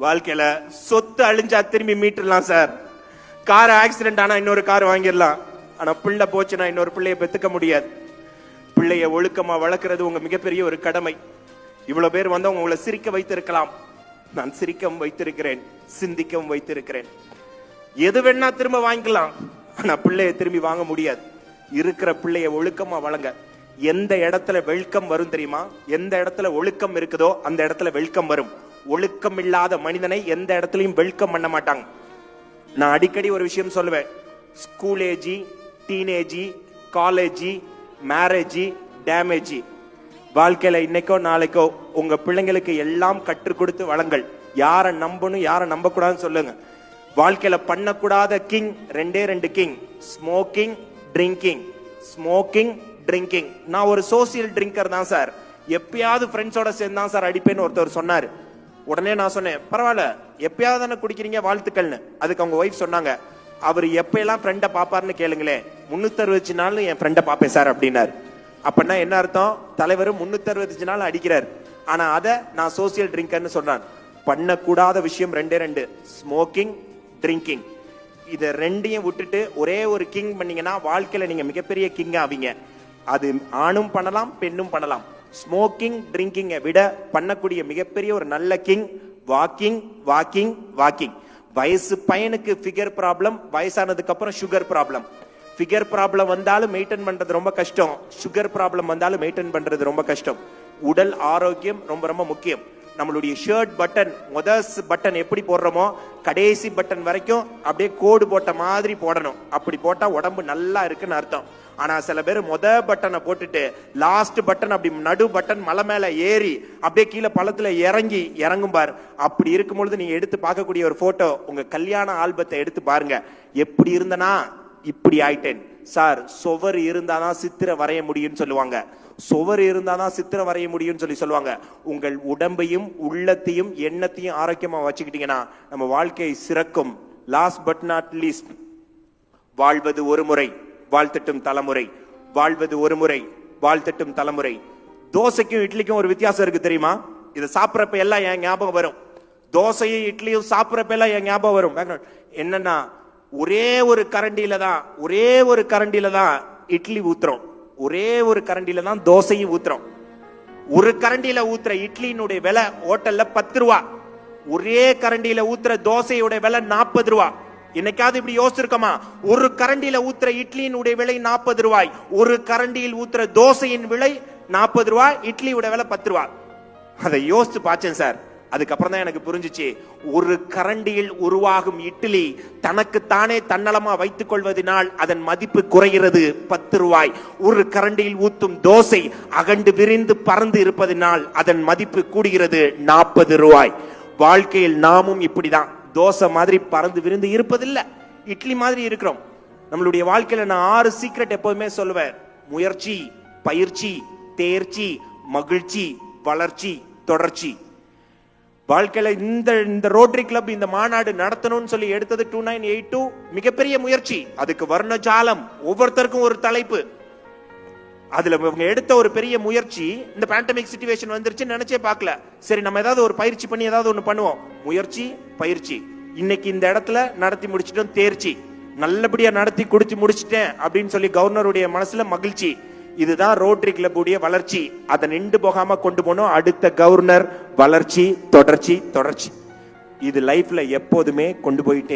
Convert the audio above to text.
வாழ்க்கையில சொத்து அழிஞ்சா திரும்பி மீட்டுலாம் சார். கார் ஆக்சிடென்ட் ஆனா இன்னொரு கார் வாங்கிடலாம். ஆனா பிள்ளை போச்சுன்னா இன்னொரு பிள்ளைய பெத்துக்க முடியாது. பிள்ளைய ஒழுக்கமா வளர்க்கறது உங்க மிகப்பெரிய ஒரு கடமை. இவ்வளவு பேர் வந்து உங்களை சிரிக்க வைத்திருக்கலாம். நான் சிரிக்கவும் வைத்திருக்கிறேன், சிந்திக்கவும் வைத்திருக்கிறேன். எது வேணா திரும்ப வாங்கிக்கலாம், ஆனா பிள்ளைய திரும்பி வாங்க முடியாது. இருக்கிற பிள்ளைய ஒழுக்கமா வளங்க. எந்த இடத்துல வெல்கம் வரும் தெரியுமா? எந்த இடத்துல ஒழுக்கம் இருக்குதோ அந்த இடத்துல வெல்கம் வரும். ஒழுக்கம் இல்லாத மனிதனை எந்த இடத்துலயும் வெல்கம் பண்ண மாட்டாங்க. நான் அடிக்கடி ஒரு விஷயம் சொல்லுவேன். ஸ்கூல் ஏஜி, டீனேஜி, காலேஜி, மேரேஜி, டேமேஜி. வாழ்க்கையில இன்னைக்கோ நாளைக்கோ உங்க பிள்ளைங்களுக்கு எல்லாம் கற்றுக் கொடுத்து வளங்கள். யாரை நம்பணும் யாரை நம்ப கூடாதுன்னு சொல்லுங்க. வாழ்க்கையில பண்ணக்கூடாத கிங் ரெண்டே ரெண்டு king: smoking, drinking. Smoking, drinking. நான் ஒரு சோசியல் ட்ரிங்கர் தான் சார். எப்பயாவது ஃப்ரெண்ட்ஸோட சேர்ந்து தான் சார் அடிப்பேன்னு ஒருத்தர் சொன்னாரு. உடனே நான் சொன்னேன், பரவாயில்ல, எப்பயாவது தானே குடிக்கிறீங்க, வாழ்த்துக்கள்னு. அதுக்கு அவங்க ஒய்ஃப் சொன்னாங்க, அவர் எப்பெல்லாம் ஃப்ரெண்டை பாப்பாருன்னு கேளுங்களேன், 365 நாள் என் ஃப்ரெண்டை பாப்பேன் சார் அப்படின்னாரு. அப்படின்னா என்ன அர்த்தம்? தலைவர் 365 நாள் அடிக்கிறார். ஆனா அதை நான் சோசியல் ட்ரிங்கர்னு சொன்னான். பண்ணக்கூடாத விஷயம் ரெண்டே ரெண்டு: ஸ்மோக்கிங், ட்ரிங்கிங். இதை ரெண்டையும் விட்டுட்டு ஒரே ஒரு கிங் பண்ணீங்கன்னா வாழ்க்கையில நீங்க மிகப்பெரிய கிங் ஆவீங்க. அது ஆணும் பண்ணலாம், பெண்ணும் பண்ணலாம். ஸ்மோக்கிங், ட்ரிங்கிங்கை விட பண்ணக்கூடிய மிகப்பெரிய ஒரு நல்ல கிங் வாக்கிங், வாக்கிங், வாக்கிங். வயசு பையனுக்கு ஃபிகர் ப்ராப்ளம், வயசானதுக்கு அப்புறம் சுகர் ப்ராப்ளம். ஃபிகர் ப்ராப்ளம் வந்தாலும் மெயின்டைன் பண்றது ரொம்ப கஷ்டம். சுகர் ப்ராப்ளம் வந்தாலும் மெயின்டைன் பண்றது ரொம்ப கஷ்டம். உடல் ஆரோக்கியம் ரொம்ப ரொம்ப முக்கியம். நம்மளுடைய ஷர்ட் பட்டன், முதல் பட்டன் எப்படி போடுறோமோ கடைசி பட்டன் வரைக்கும் அப்படியே கோடு போட்ட மாதிரி போடணும். அப்படி போட்டா உடம்பு நல்லா இருக்குன்னு அர்த்தம். ஆனா சில பேர் பட்டனை போட்டுட்டு லாஸ்ட் பட்டன் அப்படி நடு பட்டன் மலை மேல ஏறி அப்படியே கீழே பள்ளத்துல இறங்கும் பார். அப்படி இருக்கும் பொழுது நீங்க எடுத்து பார்க்கக்கூடிய ஒரு போட்டோ, உங்க கல்யாண ஆல்பத்தை எடுத்து பாருங்க. எப்படி இருந்தனா இப்படி ஆயிட்டேன் சார். சுவர் இருந்தாதான் சித்திரை வரைய முடியும்னு சொல்லுவாங்க. சுவர் இருந்தாதான் சித்திரம் வரைய முடியும்னு சொல்லுவாங்க. உங்கள் உடம்பையும் உள்ளத்தையும் எண்ணத்தையும் ஆரோக்கியமா வச்சுக்கிட்டீங்கன்னா நம்ம வாழ்க்கை சிறக்கும். லாஸ்ட் பட் நாட் லீஸ்ட், வாழ்வது ஒரு முறை, வாழ்த்தட்டும் தலைமுறை. வாழ்வது ஒரு முறை, வாழ்த்தட்டும் தலைமுறை. தோசைக்கும் இட்லிக்கும் ஒரு வித்தியாசம் இருக்கு தெரியுமா? இதை சாப்பிட்றப்ப எல்லாம் என் ஞாபகம் வரும். தோசையும் இட்லியும் சாப்பிட்றப்ப எல்லாம் என் ஞாபகம் வரும். என்னன்னா, ஒரே ஒரு கரண்டியில தான் இட்லி ஊத்துறோம், ஒரே ஒரு கரண்டியில தான் தோசையும் ஊத்துறோம். ஒரு கரண்டியில ஊத்துற இட்லியினுடைய விலை ஹோட்டல்ல 10 ரூபா. ஒரே கரண்டியில ஊத்துற தோசையோட விலை 40 ரூபா. என்னைக்காவது இப்படி யோசிச்சிருக்கோமா? ஒரு கரண்டியில ஊத்துற இட்லியினுடைய விலை 40 ரூபாய், ஒரு கரண்டியில் ஊத்துற தோசையின் விலை 40 ரூபாய், இட்லியோட விலை 10 ரூபாய். அதை யோசிச்சு பார்த்தேன் சார். அதுக்கப்புறம் தான் எனக்கு புரிஞ்சிச்சு, ஒரு கரண்டியில் உருவாகும் இட்லி தனக்கு தானே தன்னலமா வைத்துக் கொள்வதனால் அதன் மதிப்பு குறைகிறது, 10 ரூபாய். ஒரு கரண்டியில் ஊத்தும் தோசை அகண்டு விரிந்து பறந்து இருப்பதனால் அதன் மதிப்பு கூடுகிறது, 40 ரூபாய். வாழ்க்கையில் நாமும் இப்படிதான் தோசை மாதிரி பறந்து விரிந்து இருப்பதில்லை, இட்லி மாதிரி இருக்கிறோம். நம்மளுடைய வாழ்க்கையில நான் 6 சீக்ரெட் எப்போதுமே சொல்லுவேன்: முயற்சி, பயிற்சி, தேர்ச்சி, மகிழ்ச்சி, வளர்ச்சி, தொடர்ச்சி. வாழ்க்கையில இந்த ரோட்டரி கிளப் இந்த மாநாடு நடத்தணும்னு சொல்லி எடுத்தது 2982 மிகப்பெரிய முயற்சி. அதுக்கு வர்ணஜாலம், ஒவ்வொருத்தருக்கும் ஒரு தலைப்பு. அதுல இவங்க எடுத்த ஒரு பெரிய முயற்சி. இந்த பேண்டமிக் சிச்சுவேஷன் வந்துருச்சு நினைச்சே பார்க்கல. சரி, நம்ம ஏதாவது ஒரு பயிற்சி பண்ணி ஏதாவது ஒண்ணு பண்ணுவோம். முயற்சி, பயிற்சி. இன்னைக்கு இந்த இடத்துல நடத்தி முடிச்சிட்டோம், தேர்ச்சி. நல்லபடியா நடத்தி முடிச்சிட்டேன் அப்படின்னு சொல்லி கவர்னருடைய மனசுல மகிழ்ச்சி. இதுதான் ரோட்டரி கிளப்புடைய வளர்ச்சி. அதை நின்று போகாம கொண்டு போனோம். அடுத்த கவர்னர், வளர்ச்சி, தொடர்ச்சி, தொடர்ச்சி. இது லைஃப்ல எப்போதுமே கொண்டு போயிட்டே